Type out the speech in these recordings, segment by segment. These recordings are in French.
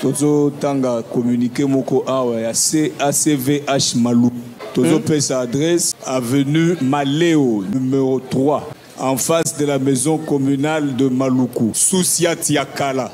Tozo tanga communiqué moko awa ya ACVH Malou. Tozo paie sa adresse avenue Maléo numéro 3 en face de la maison communale de Maluku, Soussiat-Yakala.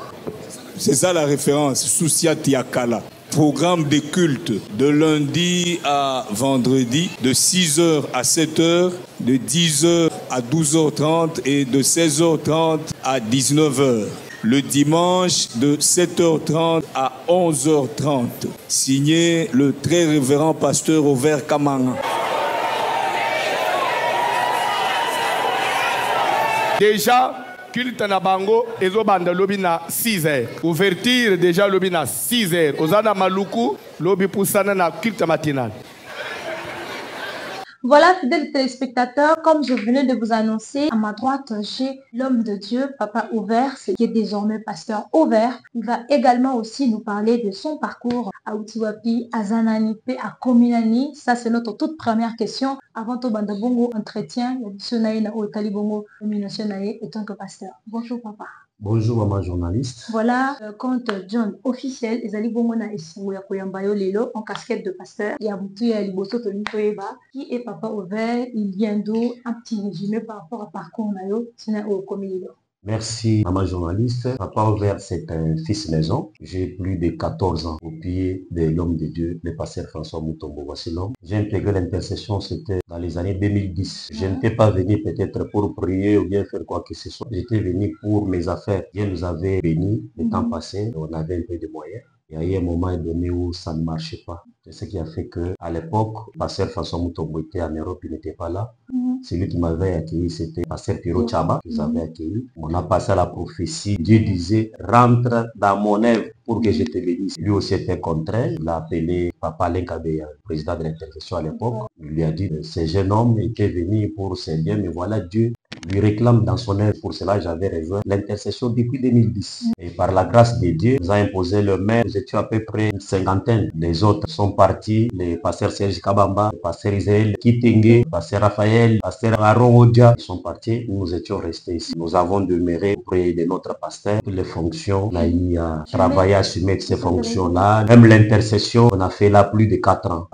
C'est ça la référence, Soussiat-Yakala. Programme de culte de lundi à vendredi de 6h à 7h, de 10h à 12h30 et de 16h30 à 19h. Le dimanche de 7h30 à 11h30. Signé le très révérend pasteur Over Kamanga. Déjà, culte na bango, ezo banda lobi na 6h. Ouverture déjà lobi na 6h. Ozana Maluku, lobi poussana na culte matinal. Voilà, fidèles téléspectateurs, comme je venais de vous annoncer, à ma droite, j'ai l'homme de Dieu, Papa Ouvert, qui est désormais pasteur Ouvert. Il va également aussi nous parler de son parcours à Utiwapi, à Zanani, à Kominani. Ça, c'est notre toute première question. Avant tout, Bandabongo, entretien, Sonaïna Otali Bongo, nomination et tant que pasteur. Bonjour, Papa. Bonjour, maman journaliste. Voilà, compte John officiel, Ezali Bongona Esouya Koyambayo Lelo, en casquette de pasteur, et Aboutuya Liboso Tonitoeba, qui est Papa Ouvert, il vient d'où, un petit résumé par rapport à parcours Nayo, Tina Okomilo. Merci, maman journaliste. Papa Ouvert, c'est un fils maison. J'ai plus de 14 ans au pied de l'homme de Dieu, le pasteur François Moutombo. Voici l'homme. J'ai intégré l'intercession, c'était dans les années 2010. Je n'étais pas venu peut-être pour prier ou bien faire quoi que ce soit. J'étais venu pour mes affaires. Dieu nous avait bénis le temps passé. On avait un peu de moyens. Il y a eu un moment donné où ça ne marchait pas. C'est ce qui a fait que, à l'époque, pasteur François Moutombo était en Europe, il n'était pas là. Celui qui m'avait accueilli, c'était pasteur Piro Chaba, qui avait accueilli. On a passé à la prophétie. Dieu disait, rentre dans mon œuvre pour que je te bénisse. Lui aussi était contraire. Il a appelé Papa Lenkabe, président de l'intercession à l'époque. Il lui a dit, ce jeune homme était venu pour servir, mais voilà, Dieu lui réclame dans son œuvre. Pour cela, j'avais rejoint l'intercession depuis 2010. Et par la grâce de Dieu, nous a imposé le maire. Nous étions à peu près une cinquantaine. Les autres sont partis. Les pasteurs Serge Kabamba, le pasteur Israël Kitenge, le pasteur Raphaël, le pasteur Aaron Odia, ils sont partis. Nous étions restés ici. Nous avons demeuré auprès de notre pasteur. Toutes les fonctions, on a eu à travailler à soumettre ces fonctions-là. Même l'intercession, on a fait là plus de 4 ans.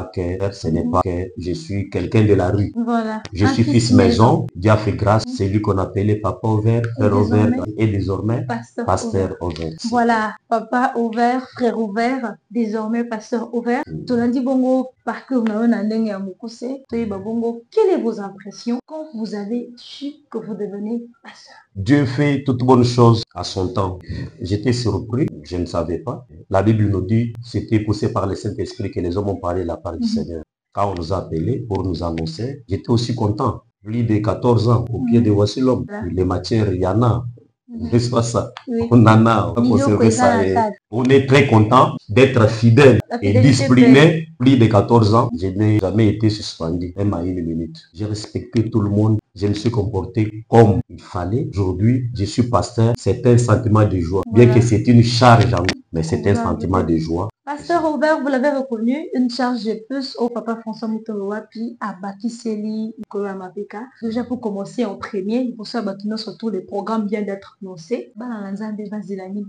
Ce n'est pas que je suis quelqu'un de la rue. Voilà. Je suis fils maison. Dieu a fait grâce. C'est lui qu'on appelait Papa Ouvert, Frère Ouvert et désormais Pasteur Ouvert. Voilà, Papa Ouvert, Frère Ouvert, désormais Pasteur Ouvert. Tolandi Bongo, parcours Naonandeng à Mukuse, Toyeba Bongo, quelles sont vos impressions quand vous avez su que vous devenez pasteur? Dieu fait toutes bonnes choses à son temps. J'étais surpris, je ne savais pas. La Bible nous dit, c'était poussé par le Saint-Esprit que les hommes ont parlé de la part du Seigneur. Quand on nous a appelés pour nous annoncer, j'étais aussi content. Plus de 14 ans au pied de Voici l'homme. Les matières, il y en a. N'est-ce pas ça? On en a, on a conservé ça. Et on est très content d'être fidèle et discipliné. Plus de 14 ans, je n'ai jamais été suspendu, même à une minute. J'ai respecté tout le monde. Je me suis comporté comme il fallait. Aujourd'hui, je suis pasteur. C'est un sentiment de joie. Bien que c'est une charge en nous, mais c'est un sentiment de joie. Pasteur Robert, vous l'avez reconnu, une charge de plus au Papa François Moutomboa, puis à Bakiseli, Nicolas Mapeka. Déjà pour commencer en premier, pour ça, surtout les programmes viennent d'être annoncés.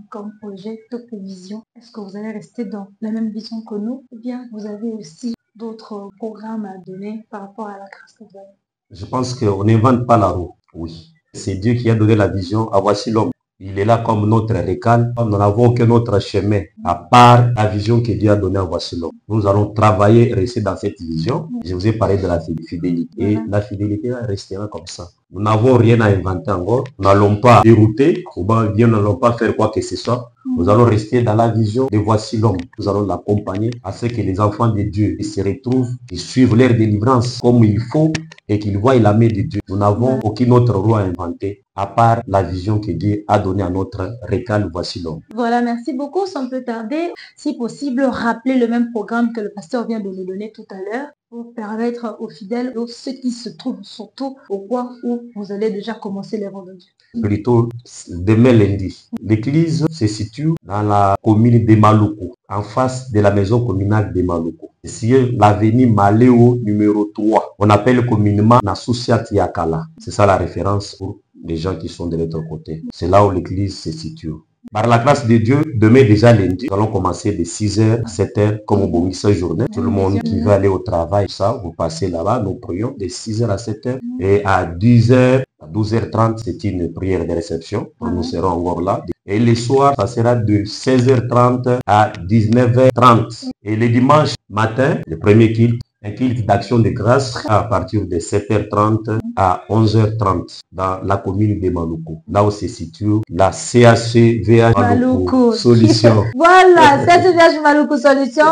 Comme projet, toute vision. Est-ce que vous allez rester dans la même vision que nous? Ou bien vous avez aussi d'autres programmes à donner par rapport à la grâce que vous avez? Je pense qu'on n'invente pas la roue. Oui. C'est Dieu qui a donné la vision à Voici l'homme. Il est là comme notre récal. Nous n'avons aucun autre chemin à part la vision que Dieu a donnée à Voici l'homme. Nous allons travailler et rester dans cette vision. Je vous ai parlé de la fidélité. Et la fidélité restera comme ça. Nous n'avons rien à inventer encore. Nous n'allons pas dérouter, ou bien nous n'allons pas faire quoi que ce soit. Nous allons rester dans la vision de Voici l'homme. Nous allons l'accompagner à ce que les enfants de Dieu se retrouvent et suivent leur délivrance comme il faut et qu'ils voient la main de Dieu. Nous n'avons aucune autre roue à inventer à part la vision que Dieu a donnée à notre récal Voici l'homme. Voilà, merci beaucoup. Sans plus tarder, si possible, rappelez le même programme que le pasteur vient de nous donner tout à l'heure pour permettre aux fidèles, aux ceux qui se trouvent surtout au coin où vous allez déjà commencer l'œuvre de Dieu. Plutôt demain lundi. L'église se situe dans la commune de Maluku, en face de la maison communale de Maluku. C'est l'avenue Maléo numéro 3. On appelle communément Soussiat-Yakala. C'est ça la référence pour les gens qui sont de l'autre côté. C'est là où l'église se situe. Par la grâce de Dieu, demain déjà lundi, nous allons commencer de 6h à 7h comme au bon cette journée. Tout le monde qui veut aller au travail, ça, vous passez là-bas, nous prions de 6h à 7h. Et à 10h, à 12h30, c'est une prière de réception. Nous serons encore là. Et le soir, ça sera de 16h30 à 19h30. Et le dimanche matin, le premier culte, un culte d'action de grâce à partir de 7h30 à 11h30 dans la commune de Maluku. Là où se situe la CACVH Maluku Solution. Voilà, CACVH Maluku Solution.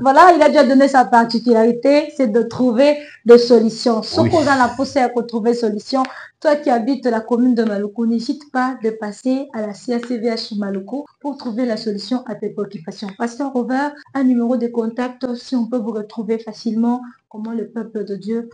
Voilà, il a déjà donné sa particularité, c'est de trouver des solutions. Ce qu'on a la possibilité de trouver solution. Toi qui habites la commune de Maluku, n'hésite pas de passer à la CACVH Maluku pour trouver la solution à tes préoccupations. Pasteur Over, un numéro de contact, si on peut vous retrouver facilement, comment le peuple de Dieu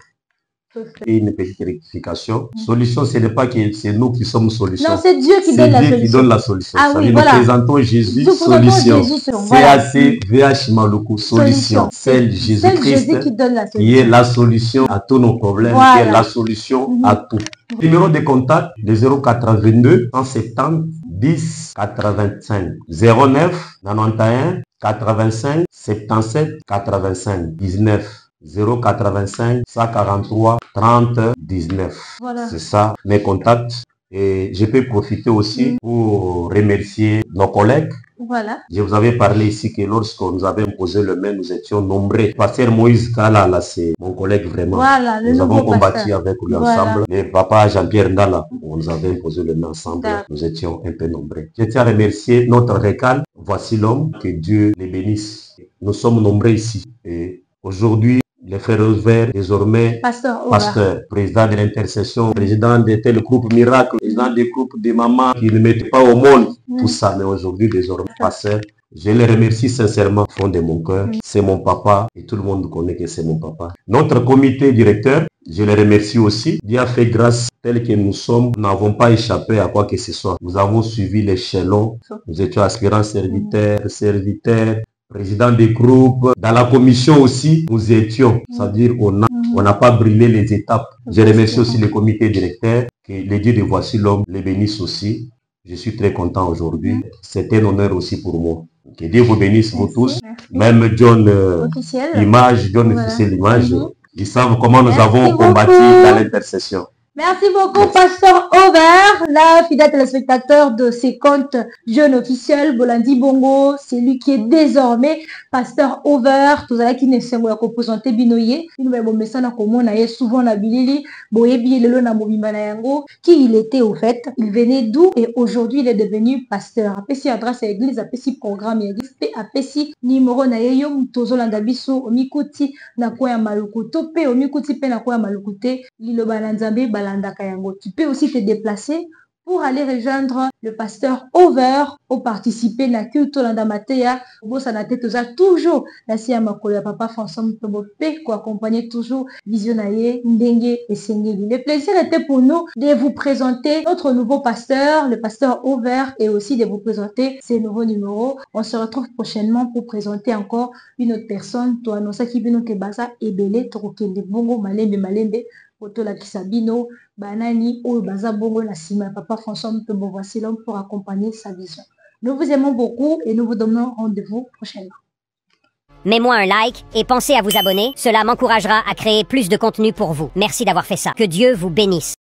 peut faire. Et une petite rectification. Solution, ce n'est pas que c'est nous qui sommes solution. Non, c'est Dieu qui donne la solution. C'est Dieu qui donne la solution. Ah oui, voilà. Nous présentons Jésus, solution. CACVH Maluku, solution. C'est Jésus-Christ qui est la solution à tous nos problèmes, qui est la solution à tout. Numéro de contact de 082 170 10 85 09 91 85 77 85 19 085 143 30 19. Voilà. C'est ça, mes contacts. Et je peux profiter aussi pour remercier nos collègues. Voilà. Je vous avais parlé ici que lorsque nous avions posé le main, nous étions nombreux. Pasteur Moïse Kala, là, c'est mon collègue vraiment. Voilà, nous avons combattu avec lui ensemble. Et papa Jean-Pierre Ndala, on nous avait posé le main ensemble. Nous étions un peu nombreux. Je tiens à remercier notre récal. Voici l'homme, que Dieu les bénisse. Nous sommes nombreux ici. Et aujourd'hui, les frères ouverts, désormais, pasteur, président de l'intercession, président de tel groupe miracle, président des groupes de mamans qui ne mettaient pas au monde, tout ça. Mais aujourd'hui, désormais, pasteur, je les remercie sincèrement au fond de mon cœur. C'est mon papa et tout le monde connaît que c'est mon papa. Notre comité directeur, je les remercie aussi. Dieu a fait grâce tel que nous sommes. Nous n'avons pas échappé à quoi que ce soit. Nous avons suivi l'échelon. Nous étions aspirants serviteurs, président des groupes, dans la commission aussi, nous étions, c'est-à-dire qu'on n'a pas brûlé les étapes. Je remercie aussi le comité directeur, que les dieux de Voici l'homme les bénissent aussi. Je suis très content aujourd'hui. C'est un honneur aussi pour moi. Que Dieu vous bénisse, vous tous. Même John Image, John Officiel Image, ils savent comment nous avons combattu dans l'intercession. Merci beaucoup, Pasteur Over, la fidèle téléspectateur de ces comptes Jeune Officiel, Bolandi Bongo, c'est lui qui est désormais Pasteur Over, tout ça qui ne s'est pas représenté binoye, il m'a bon message comme on souvent la bilili, boyebi lelo na mobimana yango, qui il était au fait, il venait d'où et aujourd'hui il est devenu pasteur. Apesi adresse à l'église, apesi programme à l'église, apesi numéro na yeyo mutozo landabiso, omikuti na kwa ya maluku, tope omikuti pe na kwa ya malukute, lilo balanzambe. Tu peux aussi te déplacer pour aller rejoindre le pasteur Over ou participer à la culte Landamatea. Toujours la Siamakolo, papa François Mtobope, pour accompagner toujours Visionnaire, Ndenge et Sengeli. Le plaisir était pour nous de vous présenter notre nouveau pasteur, le pasteur Over, et aussi de vous présenter ces nouveaux numéros. On se retrouve prochainement pour présenter encore une autre personne. Toi, non, ça qui vient de Baza et Belé, Torokende Bongo, Malembe. La Kisabino, Banani ou Baza Bongo la Sima, papa François Mtobo, voici l'homme pour accompagner sa vision. Nous vous aimons beaucoup et nous vous donnons rendez-vous prochainement. Mets-moi un like et pensez à vous abonner, cela m'encouragera à créer plus de contenu pour vous. Merci d'avoir fait ça. Que Dieu vous bénisse.